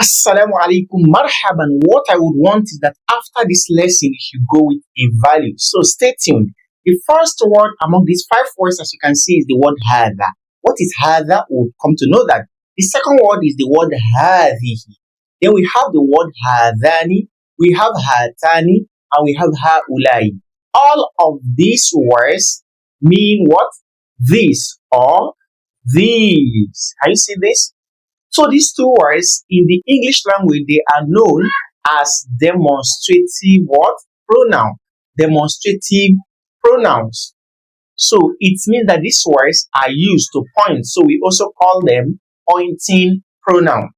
Assalamu alaikum, marhaban. What I would want is that after this lesson, you should go with a value. So stay tuned. The first word among these five words, as you can see, is the word hada. What is hada? We'll come to know that. The second word is the word hadihi. Then we have the word hadani, we have hatani, and we have haulai. All of these words mean what? This or these. Can you see this? So these two words in the English language, they are known as demonstrative what? Pronoun. Demonstrative pronouns. So it means that these words are used to point. So we also call them pointing pronouns.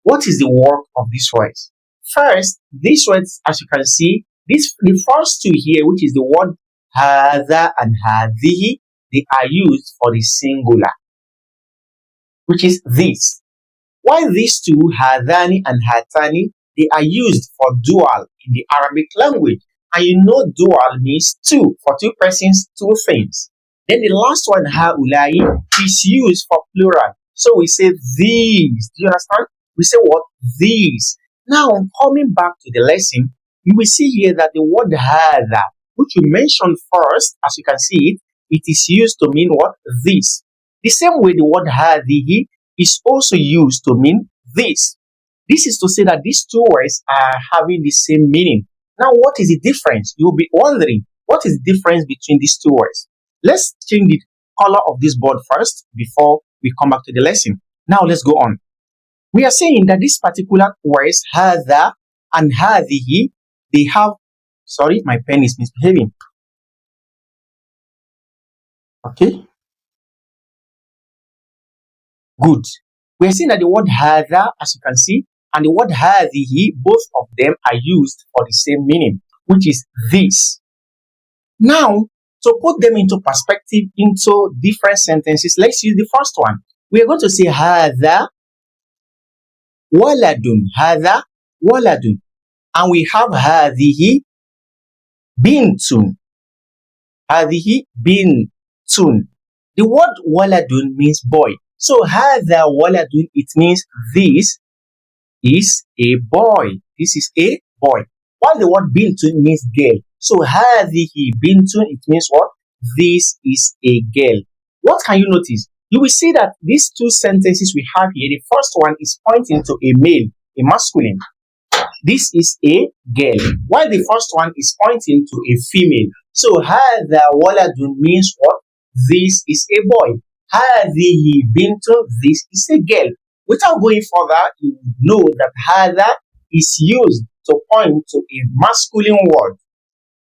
What is the work of these words? First, these words, as you can see, the first two here, which is the word hada and hadihi, they are used for the singular, which is this. While these two, hadani and hatani, they are used for dual in the Arabic language. And you know dual means two, for two persons, two things. Then the last one, haulai, is used for plural. So we say these. Do you understand? We say what? These. Now, coming back to the lesson, you will see here that the word hada, which we mentioned first, as you can see it, it is used to mean what? This. The same way the word hadihi is also used to mean this. This is to say that these two words are having the same meaning. Now, what is the difference? You'll be wondering, what is the difference between these two words? Let's change the color of this board first before we come back to the lesson. Now, let's go on. We are saying that these particular words, hadha and hadihi, they have, sorry, my pen is misbehaving. Okay. Good. We are seeing that the word hadha, as you can see, and the word hadihi, both of them are used for the same meaning, which is this. Now, to put them into perspective, into different sentences, let's use the first one. We are going to say hadha waladun, hadha waladun. And we have hadihi bintun, hadihi bintun. The word waladun means boy. So hadha waladun, it means this is a boy. This is a boy. While the word bintun means girl. So hadihi bintun, it means what? This is a girl. What can you notice? You will see that these two sentences we have here, the first one is pointing to a male, a masculine. This is a girl. While the first one is pointing to a female. So hadha waladun means what? This is a boy. Hadihi bintun, this is a girl. Without going further, you know that hadha is used to point to a masculine word,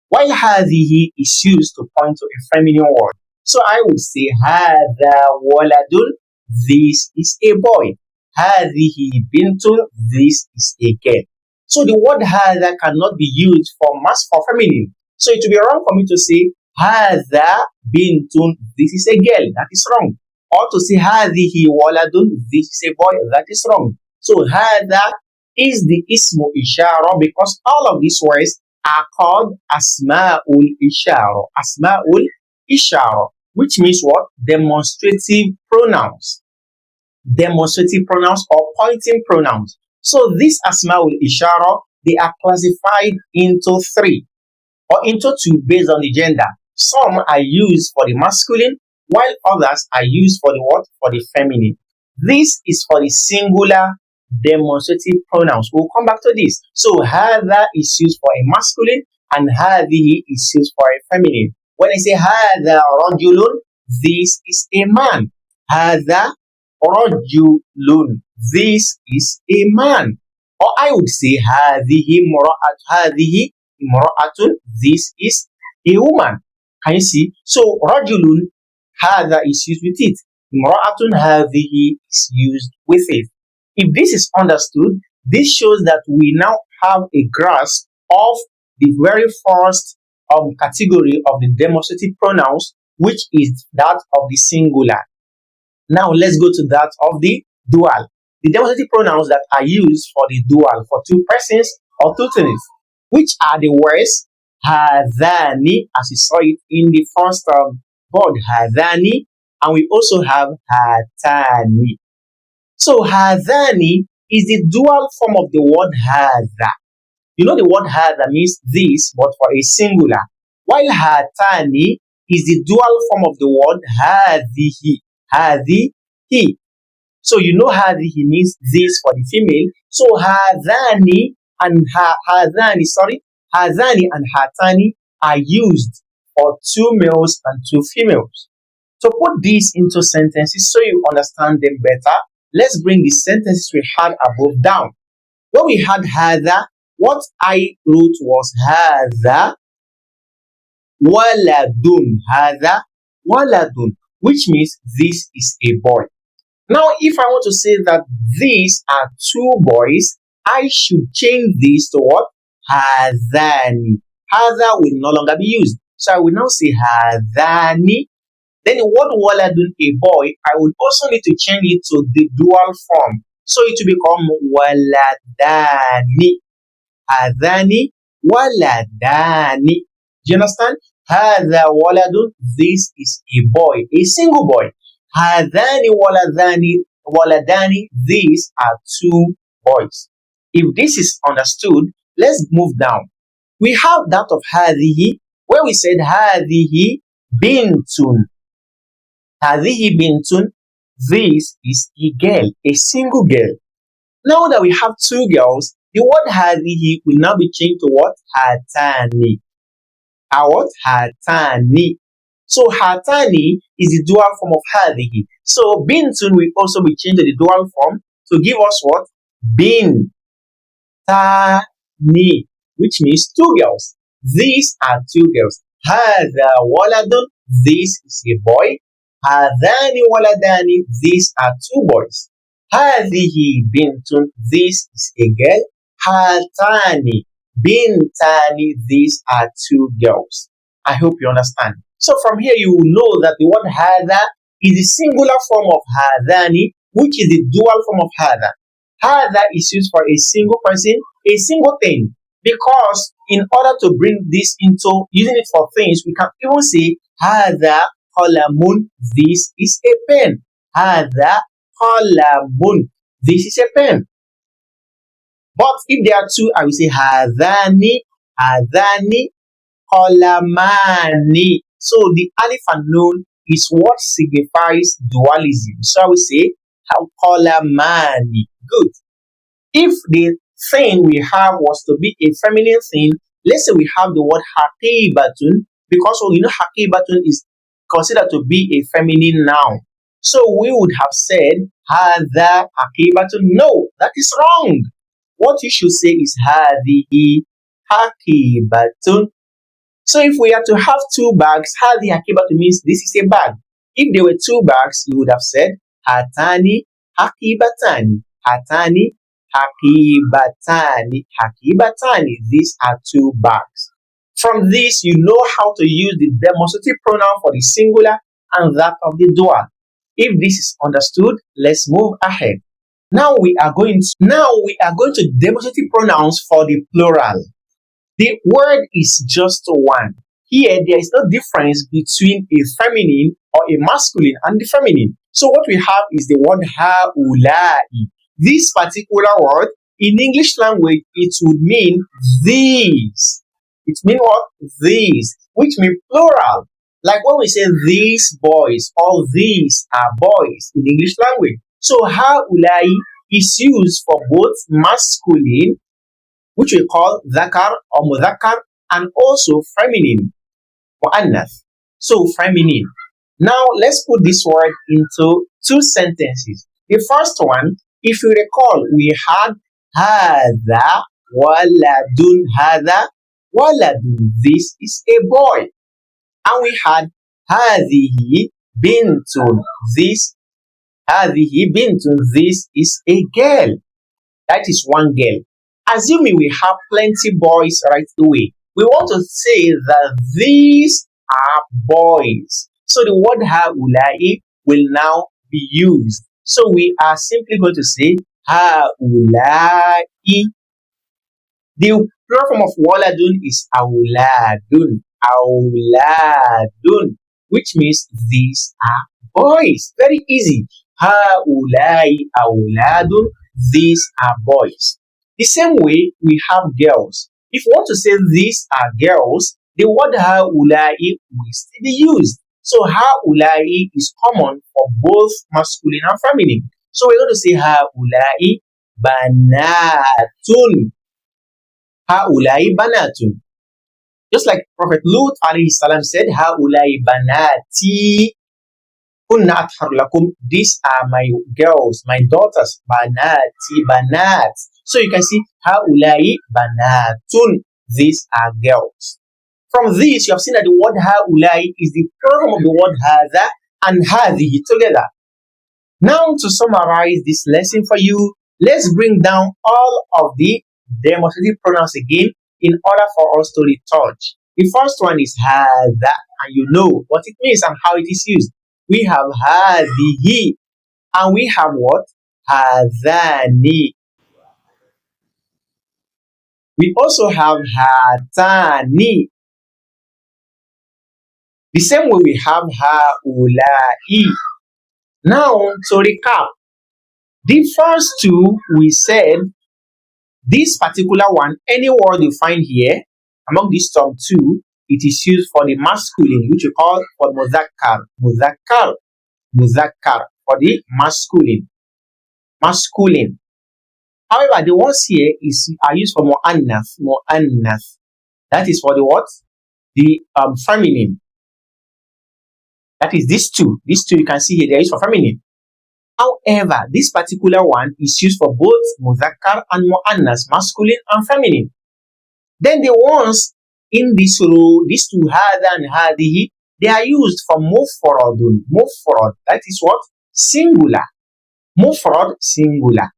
while hadihi is used to point to a feminine word. So I would say hadha waladun, this is a boy. Hadihi bintun, this is a girl. So the word hadha cannot be used for feminine. So it would be wrong for me to say hadha bintun, this is a girl. That is wrong. Or to say hadihi waladun, this is a boy. That is wrong. So hadha is the ismu ishara because all of these words are called asma'ul ishara. Asma'ul ishara, which means what? Demonstrative pronouns. Demonstrative pronouns or pointing pronouns. So these asma'ul ishara, they are classified into three or into two based on the gender. Some are used for the masculine, while others are used for the what? For the feminine. This is for the singular demonstrative pronouns. We'll come back to this. So hadha is used for a masculine and hadihi is used for a feminine. When I say hadha rajulun, this is a man. Hadha rajulun, this is a man. Or I would say hadihi imra'atun, this is a woman. Can you see? So rajulun, hadha is used with it. Imra'atun hadihi is used with it. If this is understood, this shows that we now have a grasp of the very first category of the demonstrative pronouns, which is that of the singular. Now let's go to that of the dual. The demonstrative pronouns that are used for the dual, for two persons or two things, which are the words hadani, as you saw it in the first word, hadani, and we also have hatani. So hadani is the dual form of the word hadha. You know the word hadha means this, but for a singular, while hatani is the dual form of the word hadhihi. Hadhihi. So you know hadhihi means this for the female. So hadhani and hadhani, sorry, hadhani and hatani are used for two males and two females. To put these into sentences so you understand them better, let's bring the sentences we had above down. When we had hadha, what I wrote was hadha waladun. Hadha waladun, which means this is a boy. Now, if I want to say that these are two boys, I should change this to what? Hadhani. Hadha will no longer be used. So I will now say hadhani. Then the word waladun, a boy, I would also need to change it to the dual form. So it will become waladani. Hadhani waladani. Do you understand? Hadha waladun, this is a boy, a single boy. Hadhani waladani, these are two boys. If this is understood, let's move down. We have that of hadhihi, where we said hadhihi bintun. Hadhihi bintun, this is a girl, a single girl. Now that we have two girls, the word hadhihi will now be changed to what? Hatani. What? Hatani. So hatani is the dual form of hadhihi. So bintun will also be changed to the dual form to give us what? Bin tani, which means two girls. These are two girls. Hadha waladun, this is a boy. Hadhani waladani, these are two boys. Hadhihi bintun, this is a girl. Hatani bintani, these are two girls. I hope you understand. So from here you will know that the word hadha is the singular form of hadhani, which is the dual form of hadha. Hadha is used for a single person, a single thing. Because in order to bring this into using it for things, we can even say hadha qalamun, this is a pen. Hadha qalamun, this is a pen. But if there are two, I will say hadhani qalamani. So the alif and nun is what signifies dualism. So I will say qalamani. Good. If the thing we have was to be a feminine thing, let's say we have the word haqibatun, because you know haqibatun is considered to be a feminine noun. So we would have said hadha haqibatun. No, that is wrong. What you should say is hadhihi haqibatun. So if we are to have two bags, hadhi haqibatun means this is a bag. If there were two bags, you would have said hatani haqibatani. Hatani haqibatani. Haqibatani. These are two bags. From this, you know how to use the demonstrative pronoun for the singular and that of the dual. If this is understood, let's move ahead. Now we are going to demonstrative pronouns for the plural. The word is just one. Here, there is no difference between a feminine or a masculine and the feminine. So what we have is the word haulai. This particular word, in English language, it would mean these. It means what? These, which means plural. Like when we say these boys or these are boys in English language. So haulai is used for both masculine, which we call dhakar or mudhakkar, and also feminine, mu'annath. So feminine. Now let's put this word into two sentences. The first one, if you recall, we had hadha waladun. Hadha waladun, this is a boy. And we had hadhihi bintun. Hadhihi bintun, this is a girl. That is one girl. Assuming we have plenty boys right away, we want to say that these are boys. So the word haulai will now be used. So we are simply going to say haulai. The plural form of waladun is auladun. Auladun, which means these are boys. Very easy. Haulai auladun, these are boys. The same way we have girls. If you want to say these are girls, the word haulai will still be used. So haulai is common for both masculine and feminine. So we're going to say haulai banatun. Haulai banatun. Just like Prophet Lut alayhi salam said, haulai banati kunna athhar lakum. These are my girls, my daughters. Banati banat. So you can see haulai banatun. These are girls. From this, you have seen that the word haulai is the plural of the word hadha and hadhihi together. Now, to summarize this lesson for you, let's bring down all of the demonstrative pronouns again in order for us to retouch. The first one is hadha, and you know what it means and how it is used. We have hadhihi, and we have what? Hadhani. We also have hatani. The same way we have haulai. Now, to recap, the first two we said, this particular one, any word you find here, among these top two, it is used for the masculine, which we call for mudhakkar, for the masculine. However, the ones here are used for mu'annath. That is for the what? The feminine. That is these two. These two you can see here, they are used for feminine. However, this particular one is used for both mudhakkar and mu'annas, masculine and feminine. Then the ones in this row, these two, hadha and hadihi, they are used for mufradun. Mufrad, that is what? Singular. Mufrad, singular.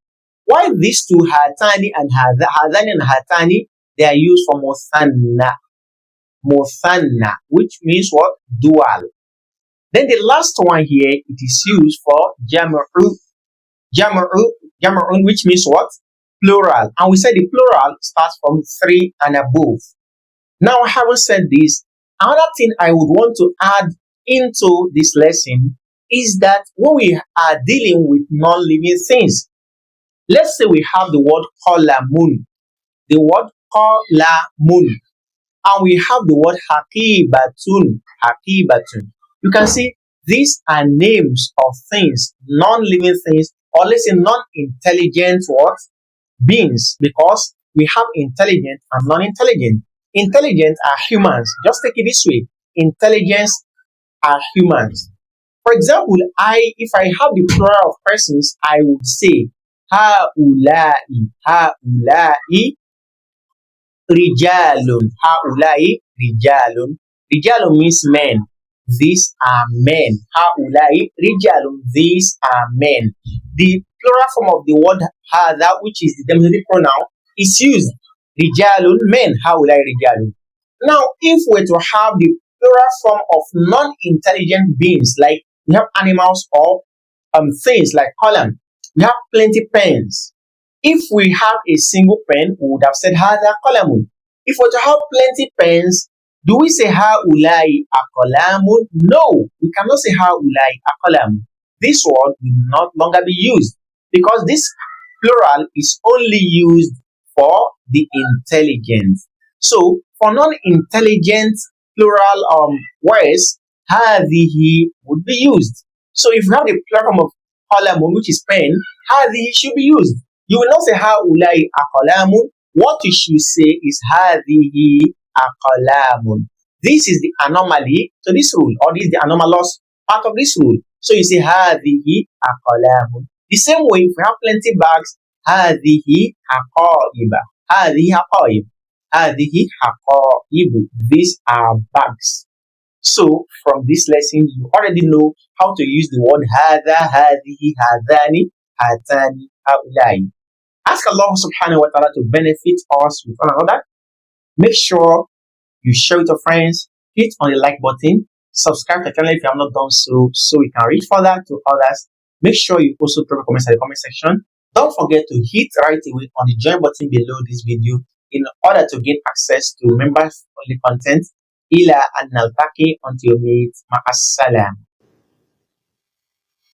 While these two, hatani and hadani and hatani, they are used for muthanna. Muthanna, which means what? Dual. Then the last one here, it is used for jam'u, which means what? Plural. And we said the plural starts from 3 and above. Now, having said this, another thing I would want to add into this lesson is that when we are dealing with non-living things, let's say we have the word qalamun, and we have the word haqibatun. You can see these are names of things, non-living things, or let's say non-intelligent what? Beings, because we have intelligent and non-intelligent. Intelligent are humans. Just take it this way. Intelligence are humans. For example, if I have the plural of persons, I would say haulai rijalun. Haulai rijalun. Rijalun means men. These are men. Haulai rijalun. These are men. The plural form of the word hadha, which is the demonstrative pronoun, is used. Rijalun, men. Haulai rijalun. Now, if we were to have the plural form of non-intelligent beings, like we have animals or things like column, we have plenty pens. If we have a single pen, we would have said hadha qalamun. If we were to have plenty pens, do we say haulai aqlamun? No, we cannot say haulai aqlamun. This word will not longer be used because this plural is only used for the intelligent. So for non-intelligent plural words, hadhihi would be used. So if you have the plural form of qalamun, which is pen, hadhihi should be used. You will not say haulai aqlamun. What you should say is hadhihi aqlamun. This is the anomaly to this rule, or this is the anomalous part of this rule. So you say hadhihi aqlamun. The same way, if we have plenty bags, hadhihi haqaiba. Hadhihi haqaib. Hadhihi haqaibu. These are bags. So from this lesson, you already know how to use the word hadha, hadhihi, hadani, hatani, haulai. Ask Allah subhanahu wa ta'ala to benefit us with one another. Make sure you share with your friends, hit on the like button, subscribe to the channel if you have not done so we can reach further to others. Make sure you also drop a comment in the comment section. Don't forget to hit right away on the join button below this video in order to gain access to members only content. Ila an naltaqi until we meet. Ma'assalam.